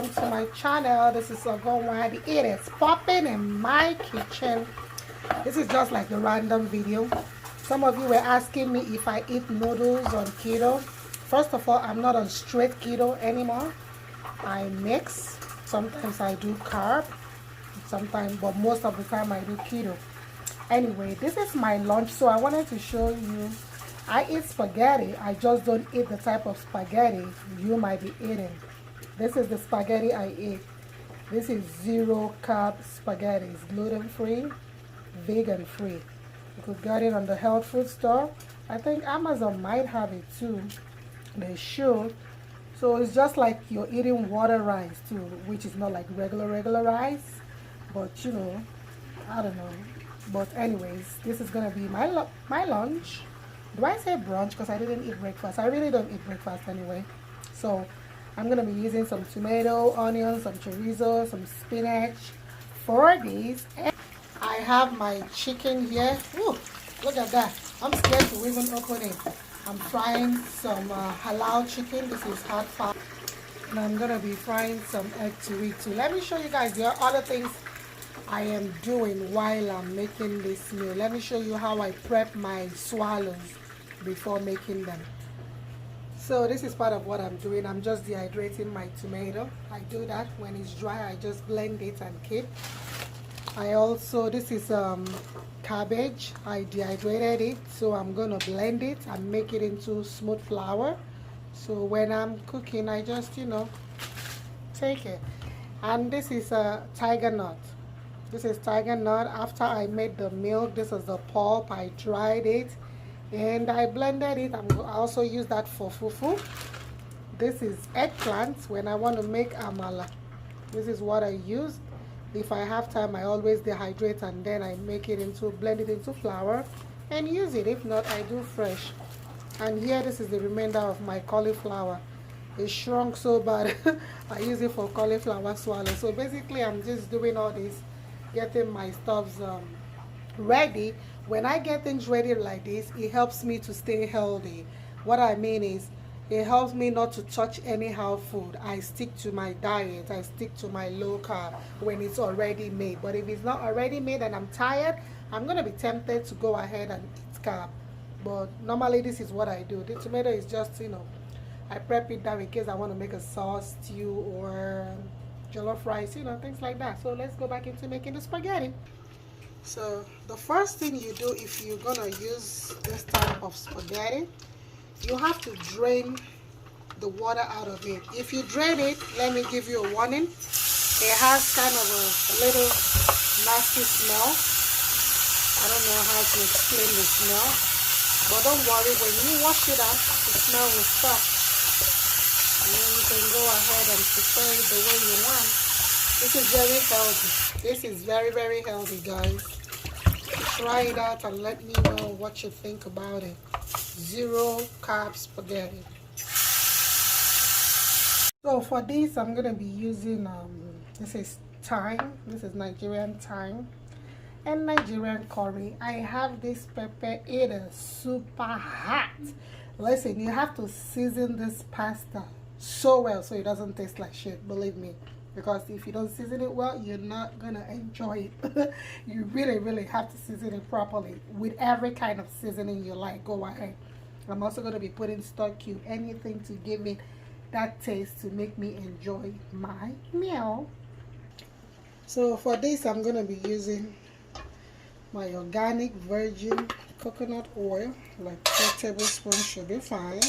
welcome to my channel. This is Ogonwadi. It is popping in my kitchen. This is just like a random video. Some of you were asking me if I eat noodles on keto. First of all, I'm not on straight keto anymore. I mix. Sometimes I do carb, sometimes, but most of the time I do keto. Anyway, this is my lunch, so I wanted to show you. I eat spaghetti. I just don't eat the type of spaghetti you might be eating. This is the spaghetti I eat. This is zero carb spaghetti. It's gluten-free, vegan-free. You could get it on the health food store. I think Amazon might have it too. They should. So it's just like you're eating water rice too, which is not like regular rice. But you know, I don't know. But anyways, this is gonna be my lunch. Do I say brunch? Because I didn't eat breakfast. I really don't eat breakfast anyway. So I'm going to be using some tomato, onions, some chorizo, some spinach for these. And I have my chicken here. Ooh, look at that. I'm scared to even open it. I'm frying some halal chicken. This is hot fat. And I'm going to be frying some egg to eat too. Let me show you guys. There are other things I am doing while I'm making this meal. Let me show you how I prep my swallows before making them. So this is part of what I'm doing. I'm just dehydrating my tomato. I do that when it's dry. I just blend it and keep. I also, this is cabbage. I dehydrated it, so I'm gonna blend it and make it into smooth flour. So when I'm cooking, I just, you know, take it. And this is a tiger nut. This is tiger nut. After I made the milk, this is the pulp. I dried it and I blended it. I also use that for fufu. This is eggplant when I want to make amala. This is what I use. If I have time, I always dehydrate and then I make it into, blend it into flour and use it. If not, I do fresh. And here, this is the remainder of my cauliflower. It shrunk so bad. I use it for cauliflower swallow. So basically, I'm just doing all this, getting my stuffs ready. When I get things ready like this, it helps me to stay healthy. What I mean is, it helps me not to touch anyhow food. I stick to my diet. I stick to my low carb when it's already made. But if it's not already made and I'm tired, I'm going to be tempted to go ahead and eat carb. But normally this is what I do. The tomato is just, you know, I prep it down in case I want to make a sauce, stew, or jollof rice, you know, things like that. So let's go back into making the spaghetti. So the first thing you do if you're gonna use this type of spaghetti, you have to drain the water out of it. If you drain it, let me give you a warning. It has kind of a little nasty smell. I don't know how to explain the smell, but don't worry, when you wash it out, the smell will stop. And then you can go ahead and prepare it the way you want. This is very healthy. This is very healthy, guys. Try it out and let me know what you think about it. Zero carb spaghetti. So for this, I'm gonna be using this is thyme. This is Nigerian thyme and Nigerian curry. I have this pepper. It is super hot. Listen, you have to season this pasta so well so it doesn't taste like shit. Believe me. Because if you don't season it well, you're not gonna enjoy it. You really have to season it properly with every kind of seasoning you like. Go ahead. I'm also gonna be putting stock cube, anything to give me that taste to make me enjoy my meal. So for this, I'm gonna be using my organic virgin coconut oil, like 4 tablespoons should be fine.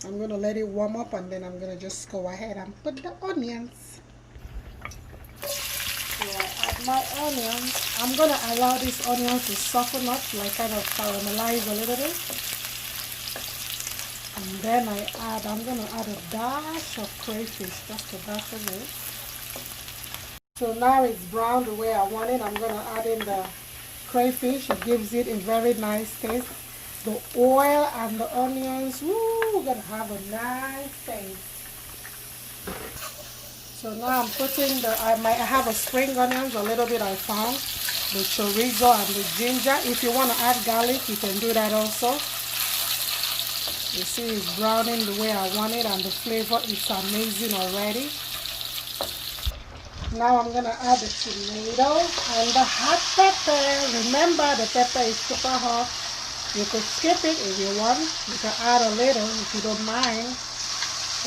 I'm going to let it warm up and then I'm going to just go ahead and put the onions. So I add my onions. I'm going to allow these onions to soften up, like kind of caramelize a little bit. And then I'm going to add a dash of crayfish, just a dash of it. So now it's brown the way I want it. I'm going to add in the crayfish. It gives it a very nice taste. The oil and the onions, woo, gonna have a nice taste. So now I'm putting I have a spring onions, a little bit I found, the chorizo and the ginger. If you want to add garlic, you can do that also. You see it's browning the way I want it and the flavor is amazing already. Now I'm gonna add the tomatoes and the hot pepper. Remember, the pepper is super hot. You could skip it if you want. You can add a little if you don't mind.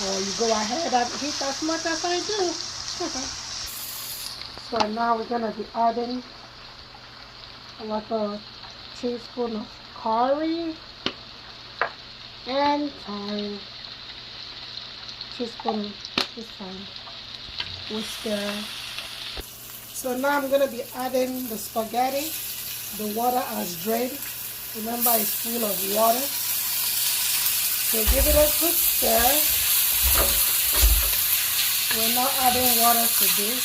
Or you go ahead and heat as much as I do. So now we're gonna be adding like a teaspoon of curry and thyme. Teaspoon this time. Whisker. So now I'm gonna be adding the spaghetti. The water has drained. Remember, it's full of water. So give it a good stir. We're not adding water to this.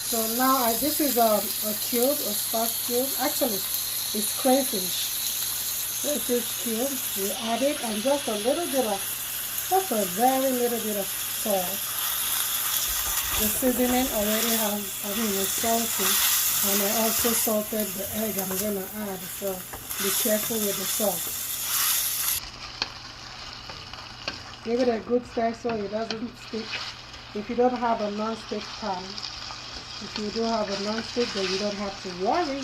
So now this is a cube, a sauce cube. Actually, it's crayfish. Crayfish cube. We add it and just a little bit of, just a very little bit of salt. The seasoning already is salty. And I also salted the egg I'm going to add, so be careful with the salt. Give it a good stir so it doesn't stick. If you don't have a non-stick pan, if you do have a non-stick, then you don't have to worry.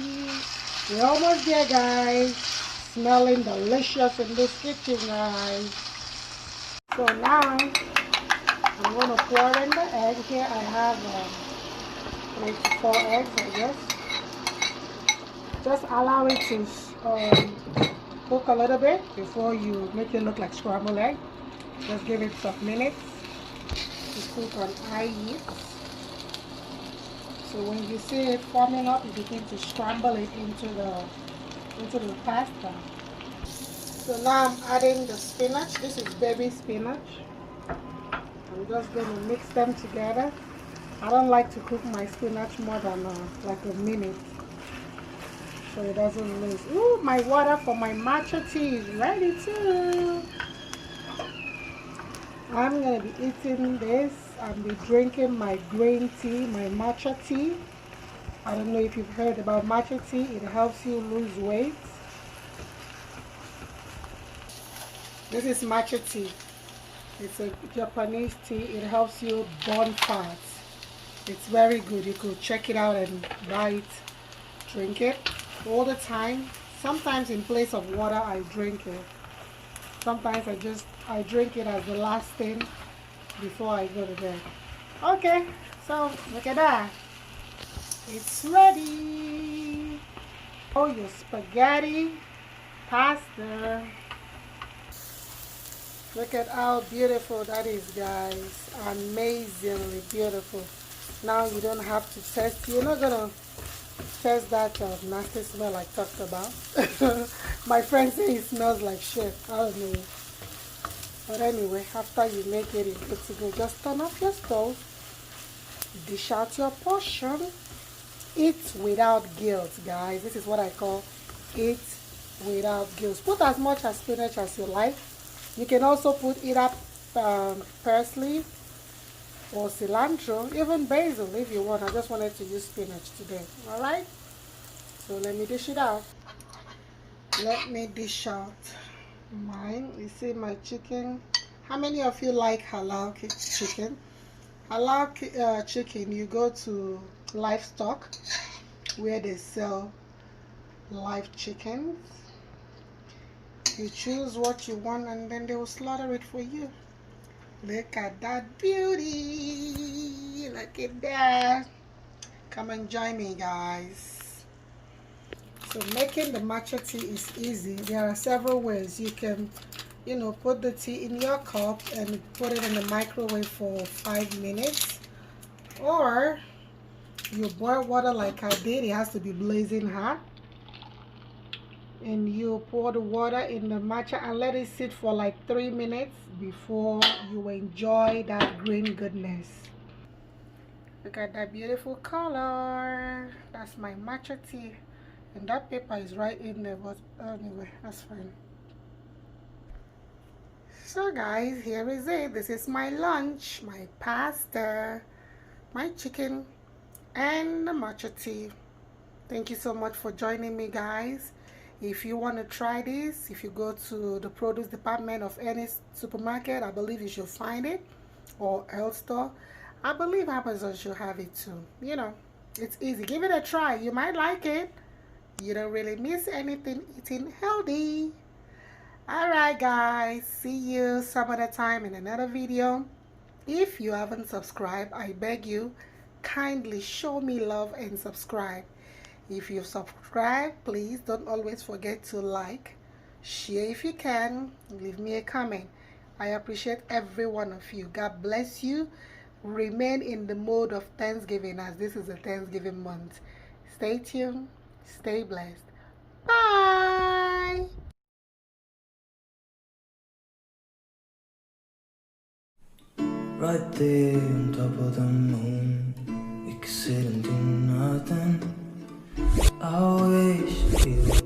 We're almost there, guys. Smelling delicious in this kitchen, guys. So now, I'm going to pour in the egg. Here I have 3 to 4 eggs, I guess. Just allow it to cook a little bit before you make it look like scrambled egg. Just give it some minutes to cook on high heat. So when you see it forming up, you begin to scramble it into the pasta. So now I'm adding the spinach. This is baby spinach. I'm just going to mix them together. I don't like to cook my spinach more than like a minute, so it doesn't lose. Ooh, my water for my matcha tea is ready too. I'm going to be eating this and be drinking my green tea, my matcha tea. I don't know if you've heard about matcha tea. It helps you lose weight. This is matcha tea. It's a Japanese tea. It helps you burn fat. It's very good. You could check it out and buy it. Drink it all the time. Sometimes in place of water I drink it. Sometimes I drink it as the last thing before I go to bed. Okay, so look at that. It's ready. Oh, your spaghetti pasta. Look at how beautiful that is, guys. Amazingly beautiful. Now you don't have to test. You're not gonna test that nasty smell I talked about. My friend says it smells like shit. I don't know. But anyway, after you make it, it's good to go. Just turn off your stove. Dish out your portion. Eat without guilt, guys. This is what I call eat without guilt. Put as much as spinach as you like. You can also put either parsley or cilantro, even basil if you want. I just wanted to use spinach today. Alright? So let me dish it out. Let me dish out mine. You see my chicken. How many of you like halal chicken? Halal chicken, you go to livestock where they sell live chickens. You choose what you want and then they will slaughter it for you. Look at that beauty. Look at that. Come and join me, guys. So making the matcha tea is easy. There are several ways. You can, put the tea in your cup and put it in the microwave for 5 minutes. Or you boil water like I did. It has to be blazing hot. And you pour the water in the matcha and let it sit for like 3 minutes before you enjoy that green goodness. Look at that beautiful color. That's my matcha tea. And that paper is right in there, but anyway, that's fine. So guys, here is it. This is my lunch, my pasta, my chicken, and the matcha tea. Thank you so much for joining me, guys. If you want to try this, if you go to the produce department of any supermarket, I believe you should find it. or health store. I believe Amazon should have it too. You know, it's easy. Give it a try. You might like it. You don't really miss anything eating healthy. Alright guys, see you some other time in another video. If you haven't subscribed, I beg you, kindly show me love and subscribe. If you've subscribed, please don't always forget to like, share if you can, leave me a comment. I appreciate every one of you. God bless you. Remain in the mode of Thanksgiving, as this is a Thanksgiving month. Stay tuned, stay blessed. Bye. Right there on top of the moon, we could sit and do nothing. I wish we